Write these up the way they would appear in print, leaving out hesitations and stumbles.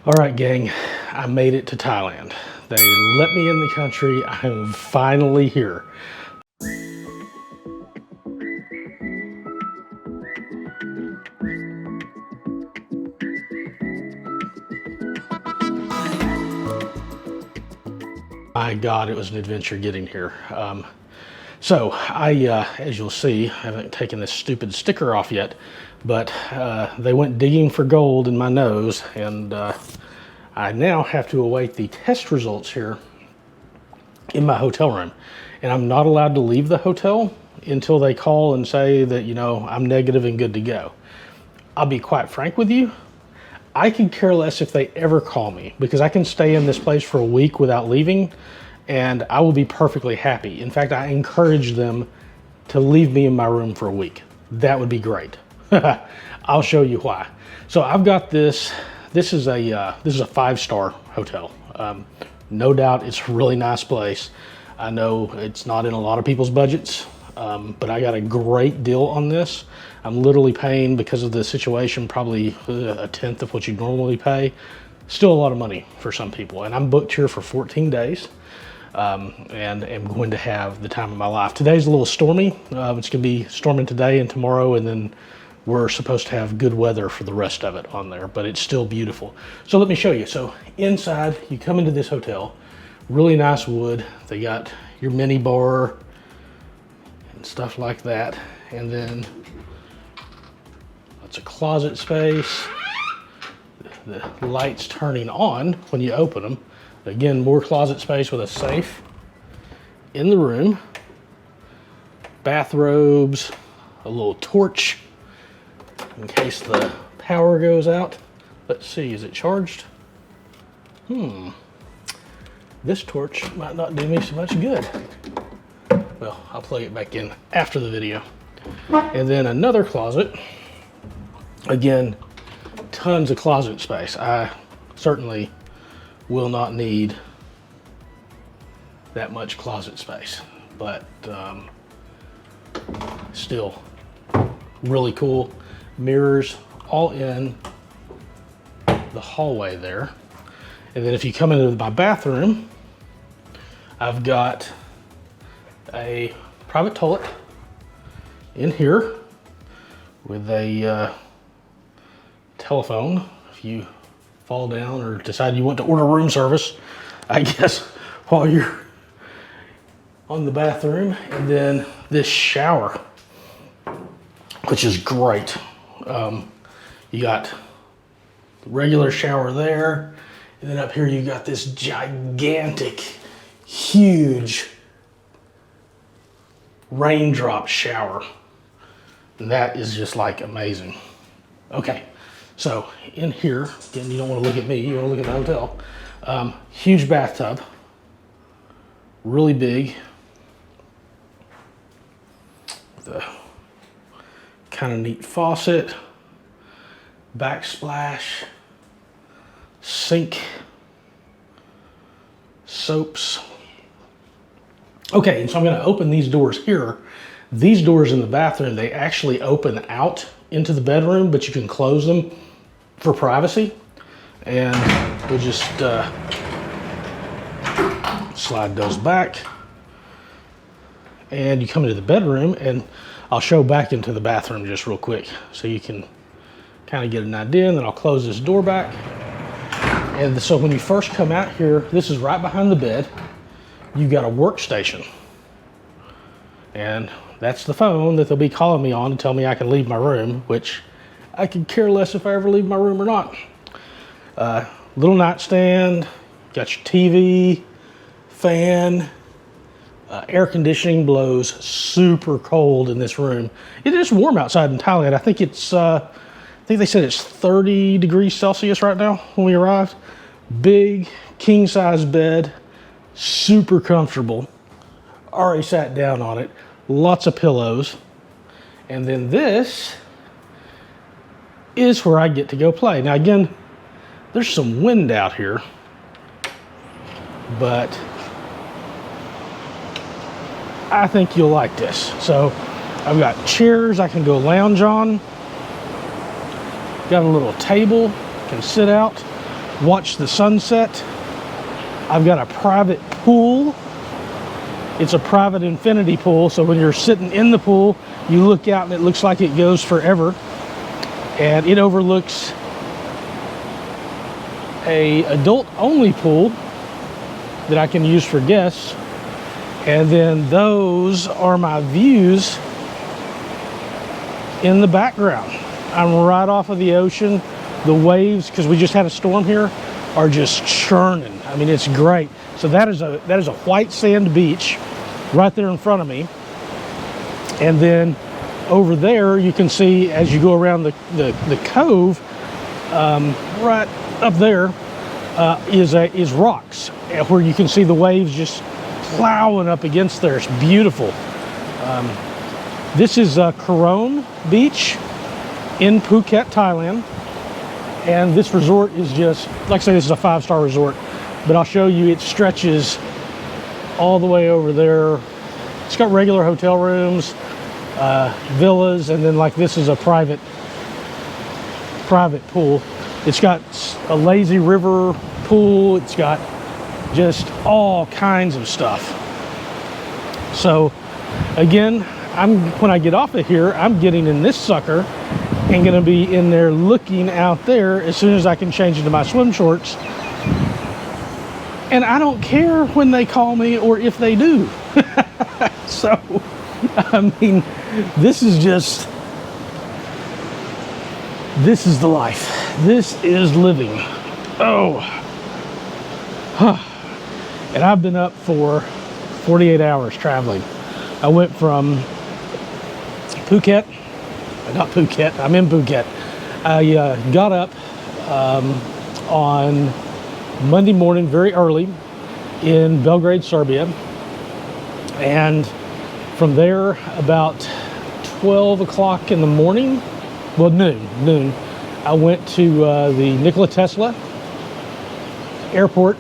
All right, gang, I made it to Thailand. They let me in the country. I am finally here. My God, it was an adventure getting here. So as you'll see, I haven't taken this stupid sticker off yet, but they went digging for gold in my nose, and I now have to await the test results here in my hotel room. And I'm not allowed to leave the hotel until they call and say that, you know, I'm negative and good to go. I'll be quite frank with you. I could care less if they ever call me, because I can stay in this place for a week without leaving and I will be perfectly happy. In fact, I encourage them to leave me in my room for a week. That would be great. I'll show you why. So I've got this. This is a 5-star hotel. No doubt it's a really nice place. I know it's not in a lot of people's budgets, but I got a great deal on this. I'm literally paying, because of the situation, probably a tenth of what you normally pay. Still a lot of money for some people. And I'm booked here for 14 days and am going to have the time of my life. Today's a little stormy. It's going to be storming today and tomorrow, and then we're supposed to have good weather for the rest of it on there, but it's still beautiful. So let me show you. So inside, you come into this hotel, really nice wood. They got your mini bar and stuff like that. And then it's a closet space. The lights turning on when you open them. Again, more closet space with a safe in the room. Bathrobes, a little torch in case the power goes out. Let's see, is it charged? This torch might not do me so much good. Well, I'll plug it back in after the video. And then another closet. Again, tons of closet space. I certainly will not need that much closet space, but still really cool. Mirrors all in the hallway there. And then if you come into my bathroom, I've got a private toilet in here with a telephone. If you fall down or decide you want to order room service, I guess, while you're on the bathroom. And then this shower, which is great. You got the regular shower there, and then up here you got this gigantic, huge raindrop shower. And that is just like amazing. Okay, so in here, again, you don't want to look at me, you want to look at the hotel. Huge bathtub, really big, with a kind of neat faucet, backsplash, sink, soaps. Okay, and so I'm going to open these doors here. These doors in the bathroom, they actually open out into the bedroom, but you can close them for privacy. And we'll just slide those back. And you come into the bedroom, and I'll show back into the bathroom just real quick so you can kind of get an idea, and then I'll close this door back. And so when you first come out here, this is right behind the bed. You've got a workstation. And that's the phone that they'll be calling me on to tell me I can leave my room, which I could care less if I ever leave my room or not. Little nightstand, got your TV, fan, air conditioning blows super cold in this room. It is warm outside in Thailand. I think it's, I think they said it's 30 degrees Celsius right now when we arrived. Big king size bed, super comfortable. Already sat down on it. Lots of pillows. And then this is where I get to go play. Now again, there's some wind out here, but I think you'll like this. So I've got chairs I can go lounge on. Got a little table, can sit out. watch the sunset. I've got a private pool. It's a private infinity pool, so when you're sitting in the pool, you look out and it looks like it goes forever. And it overlooks a adult-only pool that I can use for guests. And then those are my views in the background. I'm right off of the ocean. The waves, because we just had a storm here, are just churning. I mean, it's great. So that is a white sand beach right there in front of me. And then over there, you can see as you go around the cove, right up there is rocks where you can see the waves just plowing up against there. It's beautiful. This is Karon Beach in Phuket, Thailand. And this resort is just, like I say, this is a 5-star resort, but I'll show you, it stretches all the way over there. It's got regular hotel rooms, villas, and then like this is a private pool. It's got a lazy river pool. It's got just all kinds of stuff. So again, when I get off of here, I'm getting in this sucker and gonna be in there looking out there as soon as I can change into my swim shorts. And I don't care when they call me or if they do. So, I mean, this is the life. This is living. Oh. And I've been up for 48 hours traveling. I went from Phuket, not Phuket, I'm in Phuket. I got up on Monday morning very early in Belgrade, Serbia. And from there, about 12 o'clock in the morning, well, noon, I went to the Nikola Tesla airport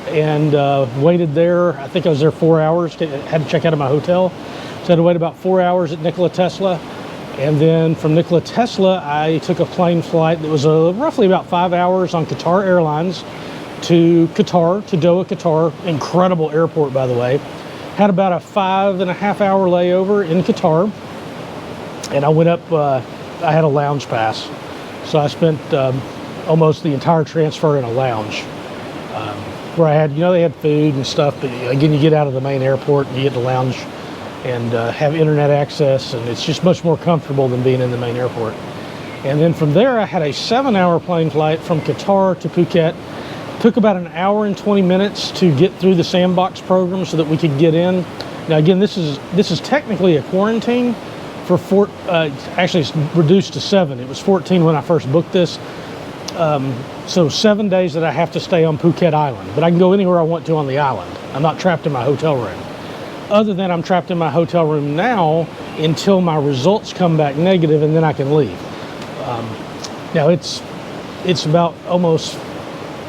and waited there. I think I was there 4 hours, had to check out of my hotel. So I had to wait about 4 hours at Nikola Tesla. And then from Nikola Tesla, I took a plane flight that was roughly about 5 hours on Qatar Airlines to Qatar, to Doha, Qatar. Incredible airport, by the way. Had about a 5.5 hour layover in Qatar. And I went up, I had a lounge pass. So I spent almost the entire transfer in a lounge. Where I had, they had food and stuff, but again, you get out of the main airport and you get the lounge and have internet access, and it's just much more comfortable than being in the main airport. And then from there, I had a 7-hour plane flight from Qatar to Phuket. Took about an hour and 20 minutes to get through the Sandbox program so that we could get in. Now again, this is technically a quarantine for actually it's reduced to 7. It was 14 when I first booked this. So 7 days that I have to stay on Phuket Island, but I can go anywhere I want to on the island. I'm not trapped in my hotel room. Other than I'm trapped in my hotel room now until my results come back negative, and then I can leave. Now it's about almost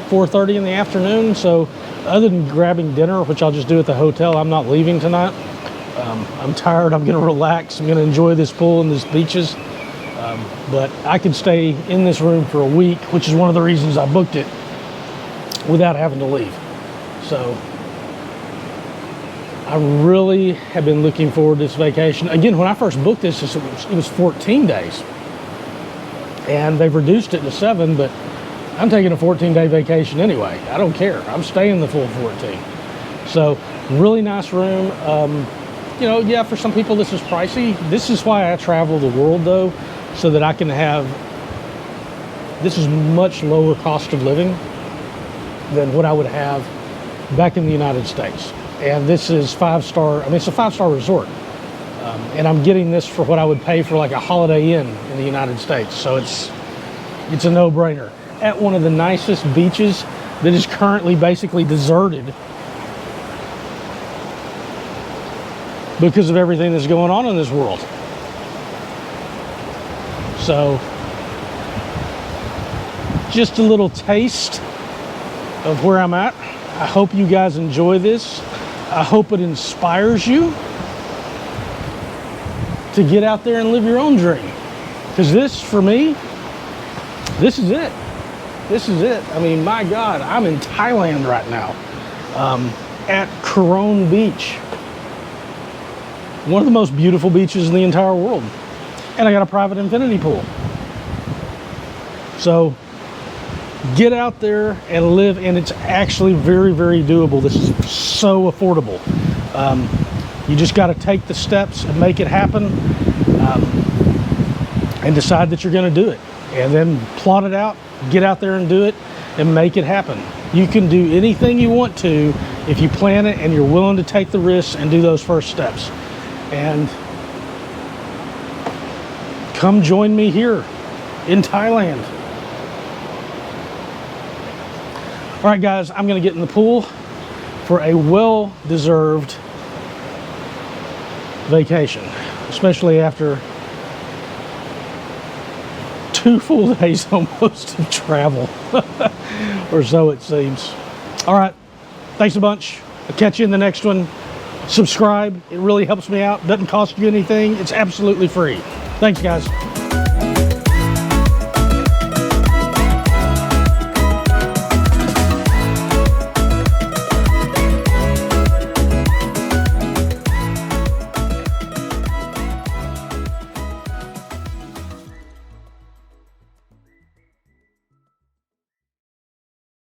4:30 in the afternoon, so other than grabbing dinner, which I'll just do at the hotel, I'm not leaving tonight. I'm tired, I'm gonna relax, I'm gonna enjoy this pool and these beaches. But I could stay in this room for a week, which is one of the reasons I booked it, without having to leave. So I really have been looking forward to this vacation. Again, when I first booked this, it was 14 days. And they've reduced it to 7, but I'm taking a 14-day vacation anyway. I don't care. I'm staying the full 14. So really nice room. Yeah, for some people this is pricey. This is why I travel the world though, so that I can have, this is much lower cost of living than what I would have back in the United States. And this is 5-star, it's a 5-star resort. And I'm getting this for what I would pay for like a Holiday Inn in the United States. So it's a no-brainer. At one of the nicest beaches that is currently basically deserted because of everything that's going on in this world. So, just a little taste of where I'm at. I hope you guys enjoy this. I hope it inspires you to get out there and live your own dream. Because this, for me, this is it. this is it. I mean, my God, I'm in Thailand right now, at Karon Beach. One of the most beautiful beaches in the entire world. And I got a private infinity pool. So get out there and live, and it's actually very, very doable. This is so affordable. You just got to take the steps and make it happen, and decide that you're going to do it, and then plot it out, get out there and do it and make it happen. You can do anything you want to if you plan it and you're willing to take the risks and do those first steps. And come join me here in Thailand. All right, guys, I'm going to get in the pool for a well-deserved vacation, especially after 2 full days almost of travel, or so it seems. All right, thanks a bunch. I'll catch you in the next one. Subscribe, it really helps me out. Doesn't cost you anything. It's absolutely free. Thanks, guys.